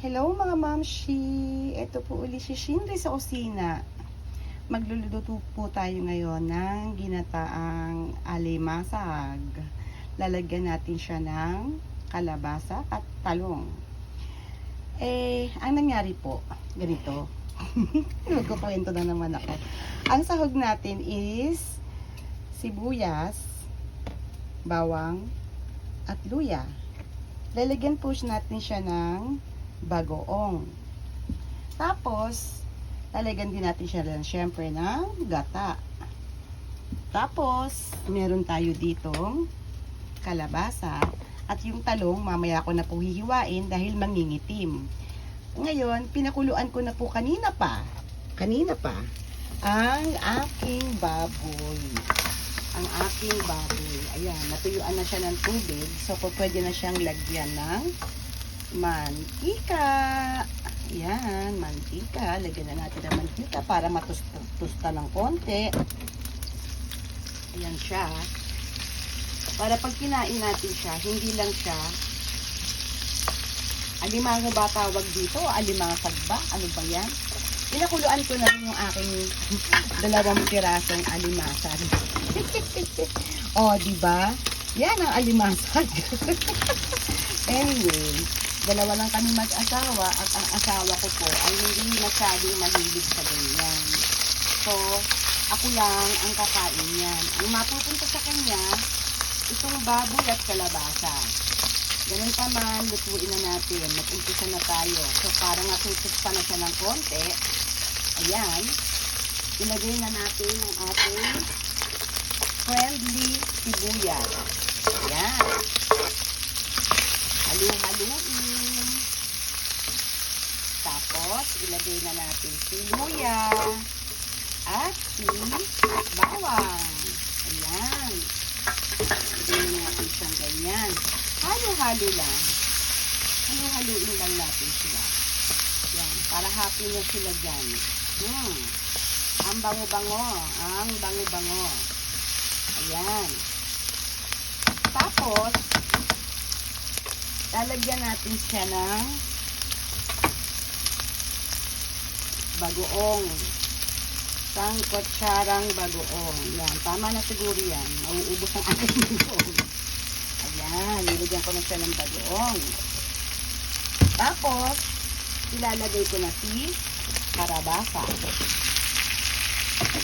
Hello mga mamshi! Ito po uli si Shinri sa kusina. Magluluto po tayo ngayon ng ginataang alimasag. Lalagyan natin siya ng kalabasa at talong. Ang nangyari po, ganito. Magkukwento na naman ako. Ang sahog natin is sibuyas, bawang, at luya. Lalagyan po natin siya ng bagoong. Tapos, lalagyan din natin siya lang syempre ng gata. Tapos, meron tayo ditong kalabasa. At yung talong, mamaya ko na po hihiwain dahil mangingitim. Ngayon, pinakuluan ko na po kanina pa ang aking baboy. Ayan, natuyuan na siya ng tubig. So, pwede na siyang lagyan ng mantika. Ayan, mantika. Lagyan na natin ng mantika para matusta ng konti. Ayan siya. Para pag kinain natin siya, hindi lang siya alimango ba tawag dito? Alimasag ba? Ano ba yan? Pinakuluan ko na rin yung aking 2 pirasong alimasag. Diba? Yan ang alimasag. Anyway, 2 lang kami mag-asawa at ang asawa ko po ay hindi masyadong mahilig sa ganyan. So, ako lang ang kakain yan. Ang mapupunta sa kanya, itong baboy at kalabasa. Ganun pa man, lutuin na natin. Mag-umpisa na tayo. So, parang natutos pa na siya ng konti. Ayan. Ilagay na natin ang ating friendly sibuyas. Ayan. Halu-haluin. Tapos, ilagay na natin si luya at si bawang. Ayan. Ilagay na natin siyang ganyan. Halo-halo lang. Halo-haluin lang natin sila. Ayan. Para happy na sila dyan. Ang bango-bango. Ang bango-bango. Ayan. Tapos, lalagyan natin siya ng bagoong. Isang kutsarang bagoong. Yan. Tama na siguro yan. Mauubos ang aking bagoong. Ayan. Nilagyan ko na siya ng bagoong. Tapos, ilalagay ko na si karabasa.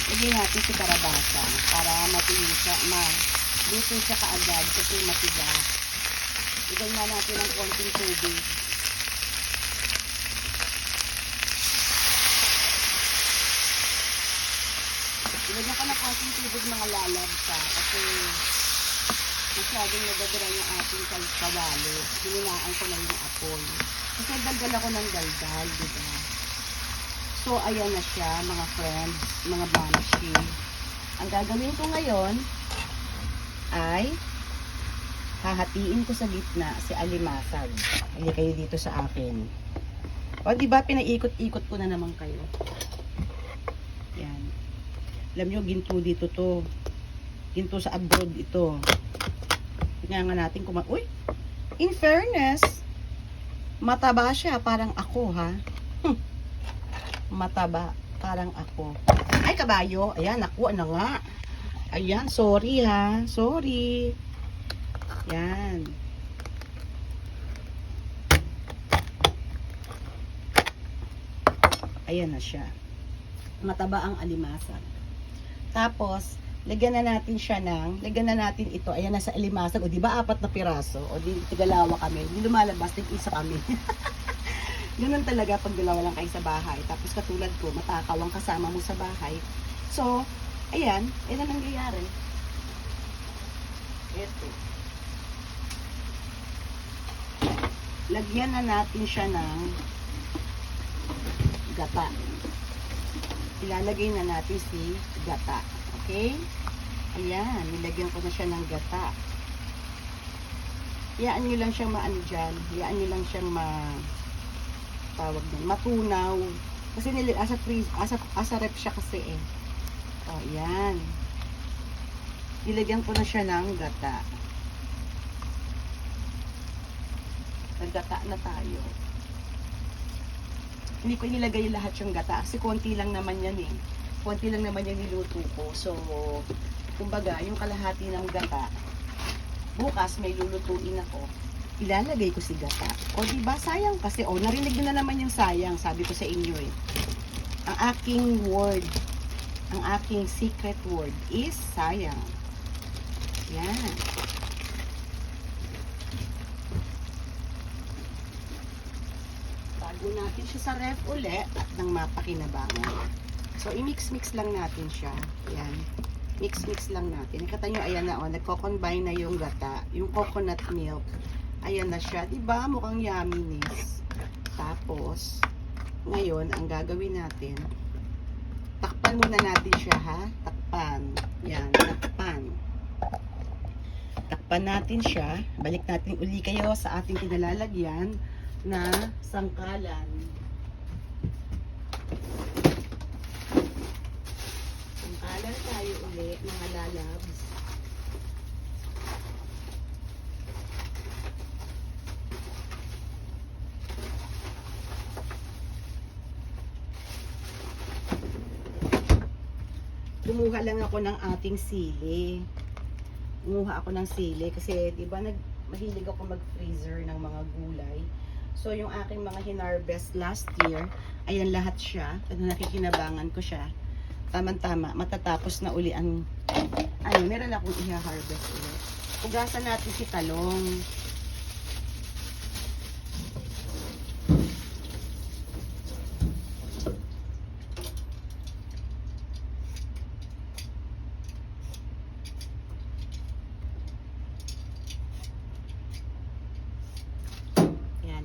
Lagyan natin si karabasa para matuloy siya, luto siya kaagad kasi matigas. Lagyan na natin ng konting tubig. Ilagyan ko ng konting tubig mga lalabsa kasi masyadong nadadala yung ating kawali. Hininaan ko na yung apoy. Kasi daldal ako ng daldal, diba? So, ayan na siya, mga friends, mga banshee. Ang gagawin ko ngayon ay hahatiin ko sa gitna si alimasag. Hindi kayo dito sa akin. O, diba, pinaikot-ikot ko na naman kayo. Yan. Alam nyo, ginto dito to. Ginto sa abroad ito. Tingnan nga natin kung uy! In fairness, mataba siya, parang ako, ha? Mataba, parang ako. Ay, kabayo. Ayan, nakuha na nga. Ayan, sorry, ha? Sorry. Yan. Ayan na siya. Mataba ang alimasag. Tapos, lagyan na natin ito. Ayan na sa alimasag. O, di ba 4 na piraso? O, di tigalawa kami. Di lumalabas, tig-isa kami. Ganun talaga pag dalawa lang kayo sa bahay. Tapos katulad ko, matakaw ang kasama mo sa bahay. So, ayan. Ayan ang nangyayari. Ito. Lagyan na natin siya ng gata. Ilalagay na natin si gata. Okay? Ayan. Nilagyan ko na siya ng gata. Iyaan nyo lang siyang maano dyan. Iyaan nyo lang siyang tawag din, matunaw. Kasi asa rep siya kasi eh. O, yan. Nilagyan ko na siya ng gata. Naggata na tayo. Hindi ko inilagay lahat yung gata kasi konti lang naman yan eh. Konti lang naman yung niluto ko. So, kumbaga, yung kalahati ng gata, bukas may lulutuin ako. Ilalagay ko si gata. O diba, sayang kasi. O, narinig nyo na naman yung sayang. Sabi ko sa inyo eh. Ang aking word, ang aking secret word is sayang. Yan. Tago natin siya sa ref ulit at nang mapakinabangan. So, i-mix-mix lang natin siya. Yan. Mix-mix lang natin. Nakita nyo, ayan na, oh, nagko-combine na yung gata, yung coconut milk. Ayan na siya. Diba? Mukhang yumminess. Tapos, ngayon, ang gagawin natin, takpan muna natin siya, ha? Takpan. Yan, takpan. Takpan natin siya. Balik natin uli kayo sa ating kinalalagyan na sangkalan. Sangkalan tayo uli, mga lalabs. Kumuha lang ako ng ating sili. Kumuha ako ng sili kasi 'di ba mahilig ako mag-freezer ng mga gulay. So yung aking mga hinarvest last year, ayan lahat siya. Ano, nakikinabangan ko siya. Tama-tama, matatapos na uli ang meron akong i-harvest ulit. Ugasan natin si talong.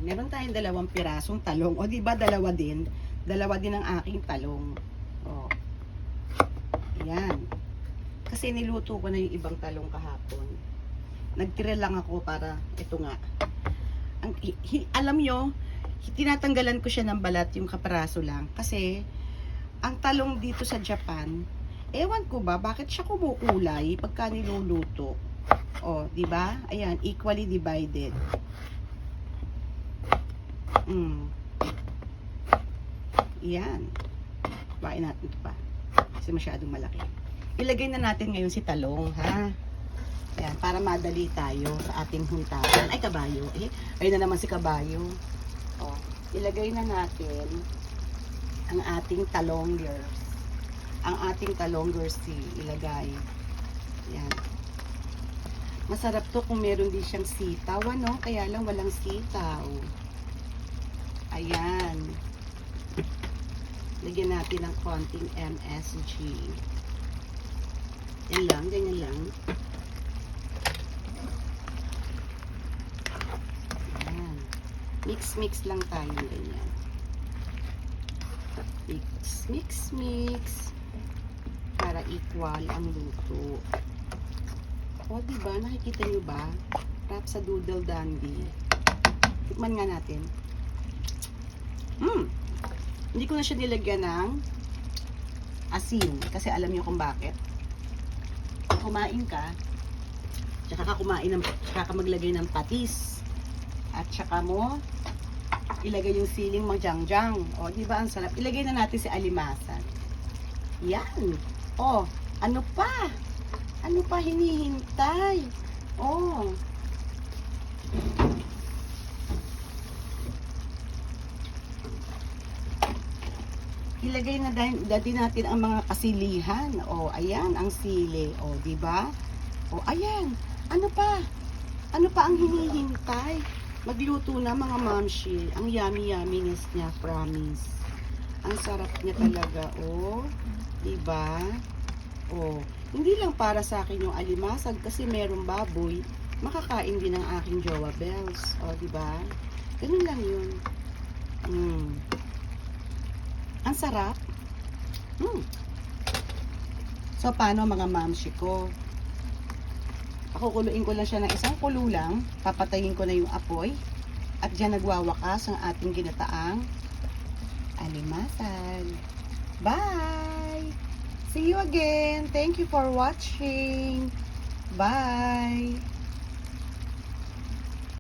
Meron tayong 2 pirasong talong. O, diba, dalawa din? Dalawa din ang aking talong. O. Ayan. Kasi niluto ko na yung ibang talong kahapon. Nagtira lang ako para, ito nga. Alam nyo, tinatanggalan ko siya ng balat yung kapiraso lang. Kasi, ang talong dito sa Japan, ewan ko ba, bakit siya kumukulay pagka niluluto? O, diba? Ayan, equally divided. Yan. Bain natin ito pa. Kasi masyadong malaki. Ilagay na natin ngayon si talong, ha? Ayan, para madali tayo sa ating huntahan. Ay, kabayo. Ayun na naman si kabayo. O, ilagay na natin ang ating talongers. Ang ating talongers ilagay. Yan. Masarap to kung meron din siyang sitaw, ano? Kaya lang walang sitaw. Ayan. Lagyan natin ng konting MSG. Yan lang, ganyan lang. Ayan. Mix-mix lang tayo ganyan. Mix. Para equal ang luto. O, diba? Nakikita nyo ba? Wrap sa Doodle Dandy. Tikman nga natin. Hindi ko na siya nilagyan ng asin. Kasi alam niyo kung bakit. Kumain ka, tsaka ka maglagay ng patis. At tsaka mo ilagay yung siling mangjang-jang. O, di ba ang sarap? Ilagay na natin si alimasan. Yan. O, ano pa? Ano pa hinihintay? O. Ilagay na din natin ang mga kasilihan. O, ayan, ang sili. O, di ba? O, ayan. Ano pa? Ano pa ang hinihintay? Magluto na mga mamshi. Ang yummy-yumminess niya, promise. Ang sarap niya talaga. O, di ba? O, hindi lang para sa akin yung alimasag kasi merong baboy. Makakain din ng aking jowa bells. O, di ba? Ganun lang yun. Ang sarap. So, paano mga mamshi ko? Pakukuluin ko lang siya ng isang kulo lang. Papatayin ko na yung apoy. At dyan nagwawakas ang ating ginataang alimasag. Bye! See you again. Thank you for watching. Bye!